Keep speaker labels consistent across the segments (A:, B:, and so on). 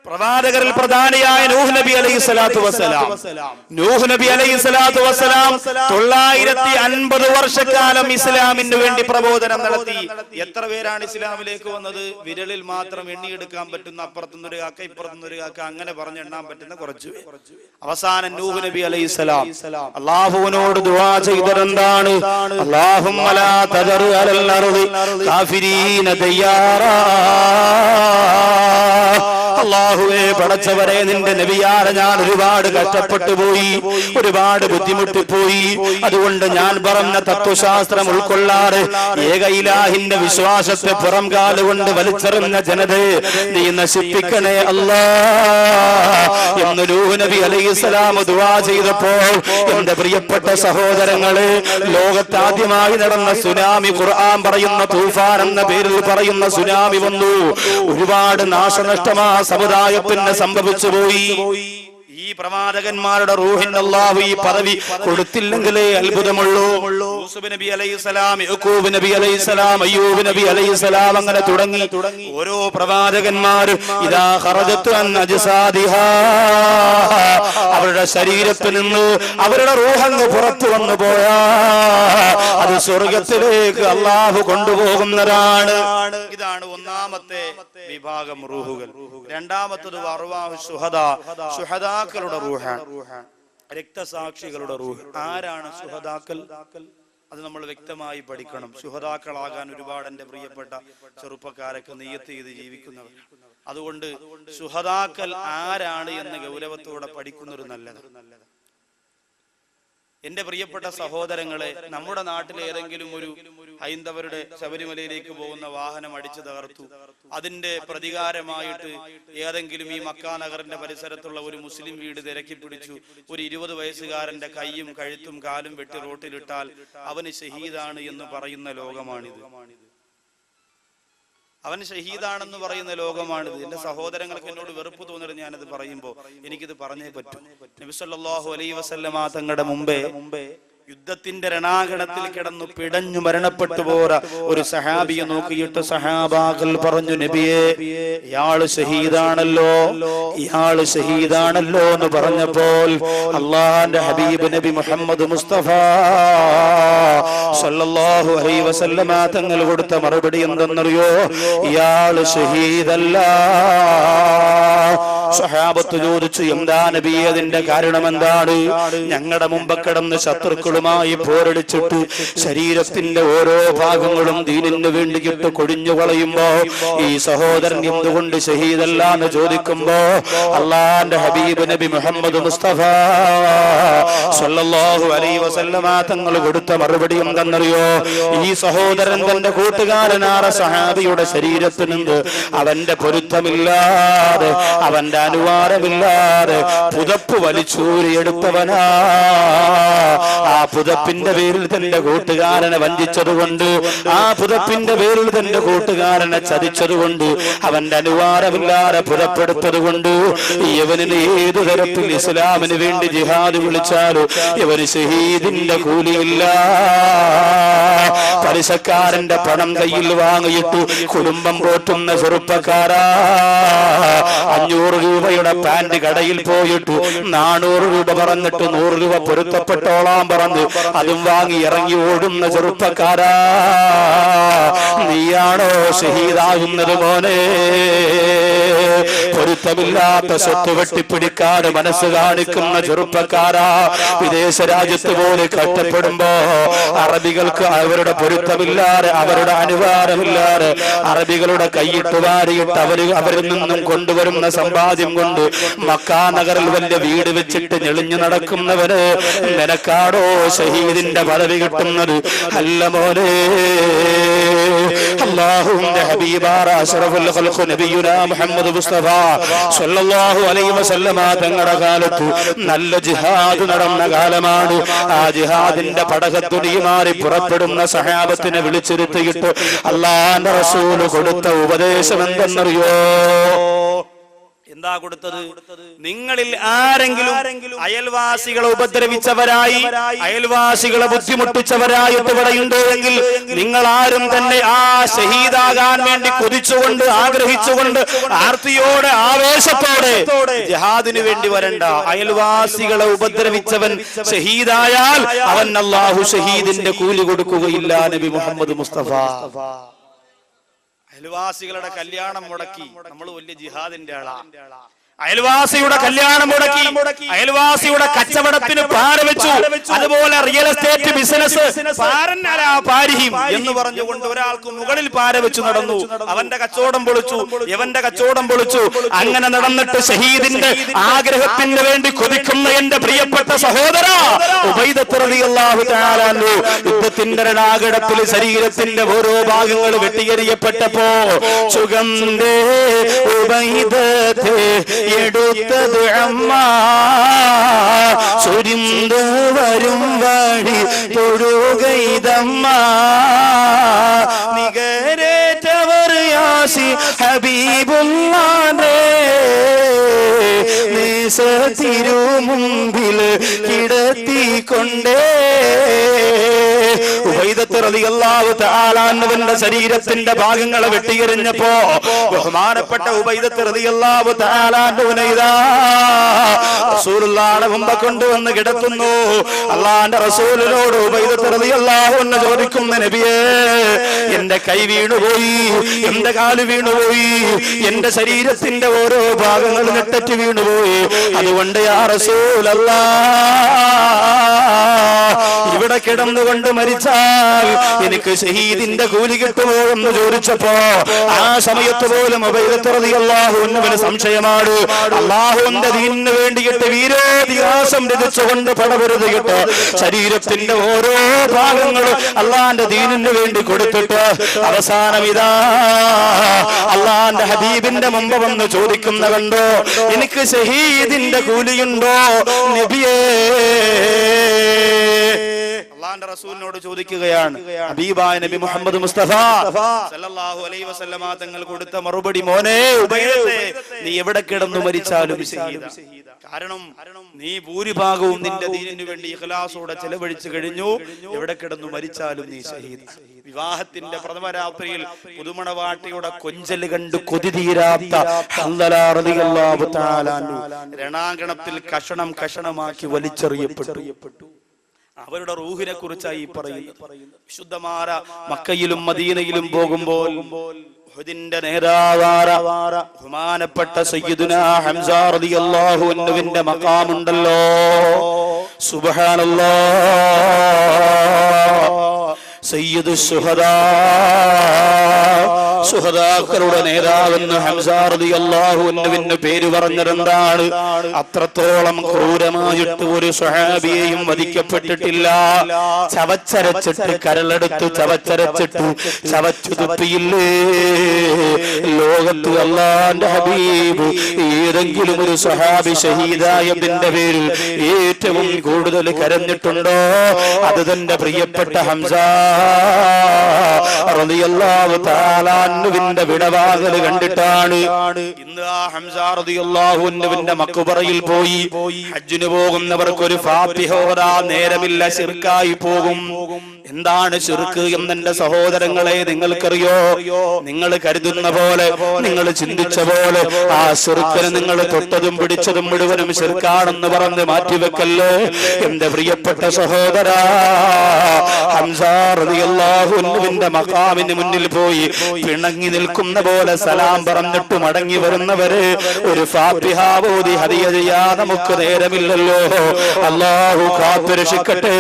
A: പ്രവാചകരിൽ പ്രധാനിയായ നൂഹ് നബി അലൈഹിസ്സലാത്തു വസ്സലാം 950 വർഷക്കാലം ഇസ്ലാമിന് വേണ്ടി പ്രബോധനം നടത്തി. എത്ര പേരാണ് ഇസ്ലാമിലേക്ക് വന്നത്? വിരലിൽ മാത്രം എണ്ണിയെടുക്കാൻ പറ്റുന്ന, അപ്പുറത്തുനിന്നൊരു കാക്ക ഇപ്പുറത്തുനിന്നൊരു കാക്ക, അങ്ങനെ പറഞ്ഞെണ്ണാൻ പറ്റുന്ന കുറച്ചു പേർ. അവസാനം നൂഹ് നബി അലൈഹിസ്സലാം അല്ലാഹുവിനോട് ദുആ ചെയ്തതെന്താണ്? അല്ലാഹുമ്മ ലാ തദർ അലൽ അർദി കാഫിരീന ദയ്യാറാ. അല്ലാഹുവേ, പടച്ചവരെ, നിന്റെ നബിയാരെ ഞാൻ ഒരുപാട് കഷ്ടപ്പെട്ടു പോയി, ഒരുപാട് ബുദ്ധിമുട്ടിപ്പോയി. അതുകൊണ്ട് ഞാൻ പറഞ്ഞ തത്വശാസ്ത്രം ഉൾക്കൊള്ളാറ് ഏക ഇലാഹിന്റെ വിശ്വാസത്തെ പുറം കാലുകൊണ്ട് വലിച്ചെറിഞ്ഞ ജനതയെ നീ നശിപ്പിക്കണേ അല്ലാ എന്ന് നൂഹ് നബി അലൈഹിസ്സലാം ദുആ ചെയ്തപ്പോൾ, എന്റെ പ്രിയപ്പെട്ട സഹോദരങ്ങളെ, ലോകത്താദ്യമായി നടന്ന സുനാമി, ഖുർആൻ പറയുന്ന തൂഫാൻ എന്ന പേരിൽ പറയുന്ന സുനാമി വന്നു. ഒരുപാട് നാശനഷ്ടമാ സമുദായത്തിന് സംഭവിച്ചു പോയി. ഈ പ്രവാചകന്മാരുടെ റൂഹിന് അല്ലാഹു ഈ പദവി കൊടുത്തില്ലെങ്കിലേ അത്ഭുതമുള്ളൂ. യൂസുഫ് നബി അലൈഹിസ്സലാം, യഅ്കൂബ് നബി അലൈഹിസ്സലാം, അയ്യൂബ് നബി അലൈഹിസ്സലാം, അങ്ങനെ തുടങ്ങി ഓരോ പ്രവാചകന്മാരും ഇദാ ഖറജത്തു അൻ അജ്സാദിഹാ, അവരുടെ ശരീരത്തിൽ നിന്ന് അവരുടെ റൂഹങ്ങ് പുറത്തു വന്നു പോയാ അത് സ്വർഗത്തിലേക്ക് അല്ലാഹു കൊണ്ടുപോകുന്നതാണ്. ഇതാണ് ഒന്നാമത്തെ വിഭാഗം റൂഹുകൾ. രണ്ടാമത്തത് അർവാഹു ശുഹദാ, ശുഹദാക്കളുടെ റൂഹാണ്, രക്തസാക്ഷികളുടെ റൂഹ്. ആരാണ് ശുഹദാക്കൾ? അത് നമ്മൾ വ്യക്തമായി പഠിക്കണം. ശുഹദാക്കളാകാൻ ഒരുപാട് എന്റെ പ്രിയപ്പെട്ട ചെറുപ്പക്കാരൊക്കെ നിയ്യത്ത് ചെയ്ത് ജീവിക്കുന്നവർ. അതുകൊണ്ട് ശുഹദാക്കൾ ആരാണ് എന്ന് ഗൗരവത്തോടെ പഠിക്കുന്നൊരു നല്ലത്. എന്റെ പ്രിയപ്പെട്ട സഹോദരങ്ങളെ, നമ്മുടെ നാട്ടിലെ ഏതെങ്കിലും ഒരു ഹൈന്ദവരുടെ ശബരിമലയിലേക്ക് പോകുന്ന വാഹനം അടിച്ചു തകർത്തു, അതിന്റെ പ്രതികാരമായിട്ട് ഏതെങ്കിലും ഈ മക്കാ നഗറിന്റെ പരിസരത്തുള്ള ഒരു മുസ്ലിം വീട് തിരക്കി പിടിച്ചു ഒരു 20 വയസ്സുകാരന്റെ കൈയും കഴുത്തും കാലും വെട്ടി റോട്ടിലിട്ടാൽ അവന് ഷഹീദാണ് എന്ന് പറയുന്ന ലോകമാണിത്. അവൻ ഷഹീദാണെന്ന് പറയുന്ന ലോകമാണിത്. എന്റെ സഹോദരങ്ങൾക്ക് എന്നോട് വെറുപ്പ് തോന്നരുത് ഞാനത് പറയുമ്പോൾ, എനിക്കിത് പറഞ്ഞേ പറ്റൂ. നബി സല്ലല്ലാഹു അലൈഹി വസല്ലമ തങ്ങളുടെ മുമ്പേ യുദ്ധത്തിന്റെ രണാകണത്തിൽ കിടന്നു പിടഞ്ഞു മരണപ്പെട്ടു പോര ഒരു സഹാബിയെ നോക്കിയിട്ട് സഹാബാക്കൾ പറഞ്ഞു, നബിയേ, ഇയാള് ഷഹീദാണല്ലോ, ഇയാള് ഷഹീദാണല്ലോ എന്ന് പറഞ്ഞപ്പോൾ അള്ളാഹുവിന്റെ ഹബീബ് നബി മുഹമ്മദ് മുസ്തഫ സല്ലല്ലാഹു അലൈഹി വസല്ലമ തങ്ങൾ കൊടുത്ത മറുപടി എന്തെന്നറിയോ? ഇയാള് ഷഹീദല്ല. സഹാബത്ത് ചോദിച്ചു, എന്താ നബിയേ, അതിന്റെ കാരണം എന്താണ്? ഞങ്ങളുടെ മുമ്പ് കിടന്ന് ശത്രുക്കളുമായി പോരടിച്ചിട്ട് ശരീരത്തിന്റെ ഓരോ ഭാഗങ്ങളും ദീനിന് വേണ്ടിയിട്ട് കൊടിഞ്ഞു കളയുമ്പോ ഈ സഹോദരൻ എന്തുകൊണ്ട് ഷഹീദല്ല എന്ന് ചോദിക്കുമ്പോ അള്ളാന്റെ ഹബീബ് നബി മുഹമ്മദ് മുസ്തഫ സല്ലല്ലാഹു അലൈഹി വസല്ലമ തങ്ങൾ കൊടുത്ത മറുപടി എന്തെന്നറിയോ? ഈ സഹോദരൻ തന്റെ കൂട്ടുകാരനായ സഹാബിയുടെ ശരീരത്തിൽ നിന്ന് അവന്റെ പൊരുത്തമില്ലാതെ, അവന്റെ അനുവാദമില്ലാതെ പുതപ്പ് വലിച്ചൂരിയെടുത്തവനാ. ആ പുതപ്പിന്റെ പേരിൽ തന്റെ കൂട്ടുകാരനെ വഞ്ചിച്ചതുകൊണ്ട്, ആ പുതപ്പിന്റെ പേരിൽ തന്റെ കൂട്ടുകാരനെ ചതിച്ചതുകൊണ്ട്, അവന്റെ അനുവാദമില്ലാതെ പുതപ്പെടുത്തത് കൊണ്ട് ഇവനിന് ഏതു തരത്തിൽ ഇസ്ലാമിന് വേണ്ടി ജിഹാദ് വിളിച്ചാലും ഇവന് ഷഹീദിന്റെ കൂലിയില്ല. പലിശക്കാരന്റെ പണം കയ്യിൽ വാങ്ങിയിട്ട് കുടുംബം പോറ്റുന്ന ചെറുപ്പക്കാരാ, 500 രൂപയുടെ പാന്റ് കടയിൽ പോയിട്ട് 400 രൂപ പറഞ്ഞിട്ട് 100 രൂപ പൊരുത്തപ്പെട്ടോളാൻ പറഞ്ഞ് അതും വാങ്ങി ഇറങ്ങി ഓടുന്ന ചെറുപ്പക്കാരാ, നീയാണോ ഷഹീദാകുന്നത് മോനെ? പൊരുത്തമില്ലാത്ത സ്വത്ത് വെട്ടിപ്പിടിക്കാതെ മനസ്സ് കാണിക്കുന്ന ചെറുപ്പക്കാരാ, വിദേശ രാജ്യത്ത് പോലെ കഷ്ടപ്പെടുമ്പോ അറബികൾക്ക് അവരുടെ പൊരുത്തമില്ലാതെ, അവരുടെ അനുവാദമില്ലാതെ അറബികളുടെ കൈയിട്ട് വാരിയിട്ട് അവരിൽ നിന്നും കൊണ്ടുവരുന്ന സമ്പാദ്യം കൊണ്ട് മക്കാ നഗറിൽ വലിയ വീട് വെച്ചിട്ട് ഞെളിഞ്ഞു നടക്കുന്നവന് നിനക്കാടോ ഷഹീദിന്റെ പദവി കിട്ടുന്നത്? അല്ല മോനെ. അല്ലാഹുവിന്റെ ഹബീബായ അഷ്റഫുൽ ഖൽഖ് നബിയുനാ മുഹമ്മദ് മുസ്തഫ സല്ലല്ലാഹു അലൈഹി വസല്ലമ തങ്ങളുടെ കാലത്ത് നല്ല ജിഹാദ് നടന്ന കാലമാണ്. ആ ജിഹാദിന്റെ പടകത്തുടിയുമാറി പുറപ്പെടുന്ന സഹാബത്തിനെ വിളിച്ചിരുത്തിയിട്ട് അല്ലാഹുവിന്റെ റസൂൽ കൊടുത്ത ഉപദേശം എന്തെന്നറിയോ? എന്താ കൊടുത്തത്? നിങ്ങളിൽ ആരെങ്കിലും അയൽവാസികളെ ഉപദ്രവിച്ചവരായി, അയൽവാസികളെ ബുദ്ധിമുട്ടിച്ചവരായിട്ട് ഇവിടെയുണ്ട് എങ്കിൽ നിങ്ങൾ ആരും തന്നെ ആ ഷഹീദാകാൻ വേണ്ടി കൊതിച്ചുകൊണ്ട്, ആഗ്രഹിച്ചുകൊണ്ട്, ആർത്തിയോടെ, ആവേശത്തോടെ ജിഹാദിന് വേണ്ടി വരണ്ട. അയൽവാസികളെ ഉപദ്രവിച്ചവൻ ഷഹീദായാൽ അവൻ അല്ലാഹു ഷഹീദിന്റെ കൂലി കൊടുക്കുകയില്ല. നബി മുഹമ്മദ് മുസ്തഫ. അയൽവാസികളുടെ കല്യാണം മുടക്കി നമ്മൾ വലിയ ജിഹാദിന്റെ ആളാ. അയൽവാസിയുടെ കല്യാണം മുടക്കി, അയൽവാസിയുടെ കച്ചവടത്തിന് പാര വെച്ചു. അതുപോലെ റിയൽ എസ്റ്റേറ്റ് ബിസിനസ് എന്ന് പറഞ്ഞുകൊണ്ട് ഒരാൾക്ക് മുകളിൽ പാര വെച്ചു നടന്നു. അവന്റെ കച്ചവടം പൊളിച്ചു, ഇവന്റെ കച്ചവടം പൊളിച്ചു. അങ്ങനെ നടന്നിട്ട് ഷഹീദിന്റെ ആഗ്രഹത്തിന് വേണ്ടി കൊതിക്കുന്ന എന്റെ പ്രിയപ്പെട്ട സഹോദര ഉബൈദത്ത് റളിയല്ലാഹു തആല അൻഹു യുദ്ധത്തിന്റെ രണാകടത്തിൽ ശരീരത്തിന്റെ ഓരോ ഭാഗങ്ങൾ വെട്ടിയെറിയപ്പെട്ടപ്പോ സുഗന്ധേ ഉബൈദത്തെ എടുത്തത് അമ്മ സുരിന്ത് വരും വഴി തൊഴുകൈതമ്മ നികരേറ്റവർ യാസി ഹബീബുല്ലാഹേ നേസ തിരുമുമ്പിൽ കിടത്തിക്കൊണ്ടേ. ഉബൈദത്ത് റളിയല്ലാഹു തആല അൻഹുവിന്റെ ശരീരത്തിന്റെ ഭാഗങ്ങളെ വെട്ടിയെറിഞ്ഞപ്പോ ബഹുമാനപ്പെട്ട ഉബൈദത്ത് റളിയല്ലാഹു തആല അൻഹുവിനെ ഇതാ റസൂലുള്ളാഹിയുടെ മുമ്പ് കൊണ്ടുവന്ന് കിടത്തുന്നു. അല്ലാഹുവിന്റെ റസൂലിനോട് ഉബൈദത്ത് റളിയല്ലാഹു അൻഹു ചോദിക്കുന്നു, നബിയേ എന്റെ കൈ വീണുപോയി, എന്റെ കാല് വീണുപോയി, എന്റെ ശരീരത്തിന്റെ ഓരോ ഭാഗങ്ങൾ നെട്ടറ്റ് വീണുപോയി. അതുകൊണ്ട് യാ റസൂലല്ലാഹ് ഇവിടെ കിടന്നുകൊണ്ട് മരിച്ചാൽ എനിക്ക് ഷഹീദിന്റെ കൂലി കിട്ടുമോ എന്ന് ചോദിച്ചപ്പോ ആ സമയത്ത് പോലും ഉബൈദത്ത് റളിയല്ലാഹു അൻഹുവിന് സംശയമാണ്. അല്ലാഹുവിന്റെ ദീനിന് വേണ്ടിയിട്ട് വീരോതിഹാസം രചിച്ചുകൊണ്ട് പടപൊരുതിയിട്ട് ശരീരത്തിന്റെ ഓരോ ഭാഗങ്ങളും അല്ലാഹുവിന്റെ ദീനിന് വേണ്ടി കൊടുത്തിട്ട് അവസാനം ഇതാ അല്ലാഹുവിന്റെ ഹബീബിന്റെ മുമ്പ് വന്ന് ചോദിക്കുന്ന കണ്ടോ, എനിക്ക് ഷഹീദിന്റെ കൂലിയുണ്ടോ നബിയേ? അല്ലാഹുവിന്റെ റസൂലിനോട് ചോദിക്കുകയാണ്. ഹബീബായ നബി മുഹമ്മദ് മുസ്തഫ സല്ലല്ലാഹു അലൈഹി വസല്ലമ തങ്ങൾ കൊടുത്ത മറുപടി, മോനെ ഉബൈദത്തെ നീ എവിടെ കിടന്നു മരിച്ചാലും ഷഹീദാ. കാരണം നീ ഭൂരിഭാഗവും നിന്റെ ദീനിനു വേണ്ടി ഇഖ്ലാസോടെ ചെലവഴിച്ചു കഴിഞ്ഞു. എവിടെ കിടന്നു മരിച്ചാലും നീ ഷഹീദ്. വിവാഹത്തിന്റെ പ്രഥമ രാത്രിയിൽ പുതുമണവാട്ടിയുടെ കൊഞ്ചല് കണ്ട് കൊതി തീരാത്ത ഹൻദല റളിയല്ലാഹു തആല അൻഹു രണാങ്കണത്തിൽ കഷണം കഷണമാക്കി വലിച്ചെറിയപ്പെട്ടു. അവരുടെ റൂഹിനെ കുറിച്ചായി പറയുന്നത്. വിശുദ്ധമായ മക്കയിലും മദീനയിലും പോകുമ്പോൾ ഉഹദിന്റെ നേതാവായ ബഹുമാനപ്പെട്ട സയ്യിദുനാ ഹംസ റളിയല്ലാഹു അൻഹുവിന്റെ മഖാമുണ്ടല്ലോ, സുബ്ഹാനല്ലാഹ്, സയ്യിദു ശുഹദാ, ശുഹദാക്കളുടെ നേതാവെന്ന് ഹംസ റളിയല്ലാഹു അൻഹുവിന്റെ പേര് പറഞ്ഞതെന്താണ്? അത്രത്തോളം ക്രൂരമായിട്ട് ഒരു സ്വഹാബിയെയും വധിക്കപ്പെട്ടിട്ടില്ല. ചവച്ചരച്ചിട്ട് കരളെടുത്ത് ചവച്ചരച്ചിട്ട് ചവച്ചു തുപ്പിയില്ലേ ലോകത്ത് അല്ലാഹുവിന്റെ ഹബീബ് ഏതെങ്കിലും ഒരു സ്വഹാബി ഷഹീദായതിന്റെ പേരിൽ ഏറ്റവും കൂടുതൽ കരഞ്ഞിട്ടുണ്ടോ? അത് തന്റെ പ്രിയപ്പെട്ട ഹംസ റളിയല്ലാഹു തആല അൻഹുവിന്റെ വിടവാകൽ കണ്ടിട്ടാണ്. ഇന്ന് ആ ഹംസ റളിയല്ലാഹു അൻഹുവിന്റെ മഖ്ബറയിൽ പോയി ഹജ്ജിന് പോകുന്നവർക്ക് ഒരു ഫാത്തിഹ ഓതാൻ നേരമില്ല, ശിർക്കായി പോകും. എന്താണ് ശിർക്ക് എന്നെന്റെ സഹോദരങ്ങളെ നിങ്ങൾക്കറിയോ? നിങ്ങൾ കരുതുന്ന പോലെ, നിങ്ങൾ ചിന്തിച്ച പോലെ ആ ശിർക്കിനെ നിങ്ങൾ തൊട്ടതും പിടിച്ചതും മുഴുവനും ശിർക്കാണെന്ന് പറഞ്ഞ് മാറ്റിവെക്കല്ലേ എന്റെ പ്രിയപ്പെട്ട സഹോദര. ഹംസ റളിയല്ലാഹു അൻഹുവിന്റെ മഖാമിന് മുന്നിൽ പോയി പിണങ്ങി നിൽക്കുന്ന പോലെ സലാം പറഞ്ഞിട്ട് മടങ്ങി വരുന്നവരെ ഒരു ഫാത്തിഹ ഓതി ഹദിയ ചെയ്യാൻ നമുക്ക് നേരമില്ലല്ലോ. അല്ലാഹു കാത്തുരക്ഷിക്കട്ടെ.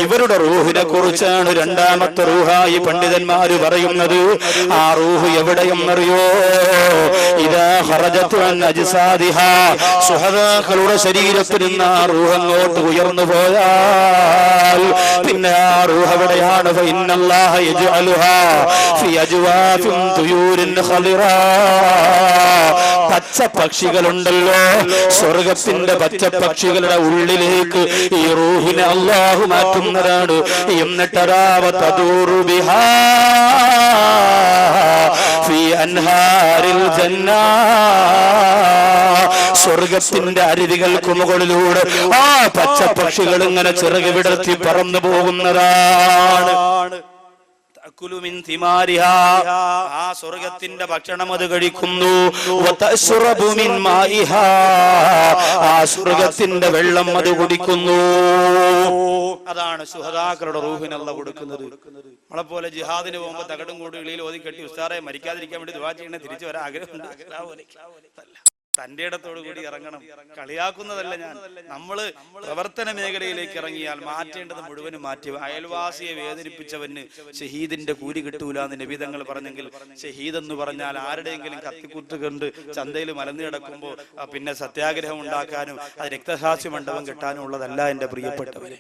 A: ഇവരുടെ റൂഹിനെ കുറിച്ചാണ് രണ്ടാമത്തെ റൂഹായി പണ്ഡിതന്മാര് പറയുന്നത്. ആ റൂഹ് എവിടെയെന്നറിയോ? ഇദാ ഖറജത് അൻ അജ്സാദിഹാ, സുഹദാക്കളുടെ ശരീരത്തിൽ നിന്ന് ആ റൂഹ് അങ്ങോട്ട് ഉയർന്നു പോയാൽ പിന്നെ ആ റൂഹ് എവിടെയാണ്? ഫഇന്നല്ലാഹ യജ്അലുഹാ ഫി അജ്വാഫിൻ തുയൂരിൻ ഖളിറാ. പച്ച പക്ഷികളുണ്ടല്ലോ, സ്വർഗത്തിന്റെ പച്ച പക്ഷികളുടെ ഉള്ളിലേക്ക് ഈ റൂഹിനെ അല്ലാഹു മാറ്റുന്നതാണ്. എന്നിട്ട് ഫീ അൻഹാരിൽ ജന്ന, സ്വർഗത്തിന്റെ അരുവികൾക്ക് മുകളിലൂടെ ആ പച്ചപ്പക്ഷികൾ ഇങ്ങനെ ചിറക് വിടർത്തി പറന്നു പോകുന്നതാണ്. ആ സ്വർഗത്തിന്റെ ഭക്ഷണം അത് കഴിക്കുന്നു. ആ സ്വർഗത്തിന്റെ വെള്ളം അത് കുടിക്കുന്നു. അതാണ് ശുഹദാക്കളുടെ റൂഹിന് അല്ലാഹു കൊടുക്കുന്നത്. നമ്മളെ പോലെ ജിഹാദിന് പോകുമ്പോ തകടും കൂടി ഇളിയിൽ ഓതി കെട്ടി ഉസ്താറെ മരിക്കാതിരിക്കാൻ വേണ്ടി ദുആ ചെയ്യണേ, തിരിച്ചു വരാൻ ആഗ്രഹമുണ്ട്. തന്റെ ഇടത്തോടു കൂടി ഇറങ്ങണം. കളിയാക്കുന്നതല്ല ഞാൻ. നമ്മള് പ്രവർത്തന മേഖലയിലേക്ക് ഇറങ്ങിയാൽ മാറ്റേണ്ടത് മുഴുവനും മാറ്റി. അയൽവാസിയെ വേദനിപ്പിച്ചവന് ഷഹീദിന്റെ കൂലി കിട്ടൂല എന്ന് നബി തങ്ങൾ പറഞ്ഞെങ്കിൽ, ഷഹീദ് എന്ന് പറഞ്ഞാൽ ആരുടെയെങ്കിലും കത്തിക്കുത്ത് കണ്ട് ചന്തയിൽ മലന്നു കിടക്കുമ്പോൾ പിന്നെ സത്യാഗ്രഹം ഉണ്ടാക്കാനും അത് രക്തസാക്ഷി മണ്ഡപം കിട്ടാനും ഉള്ളതല്ല എന്റെ പ്രിയപ്പെട്ടവരെ.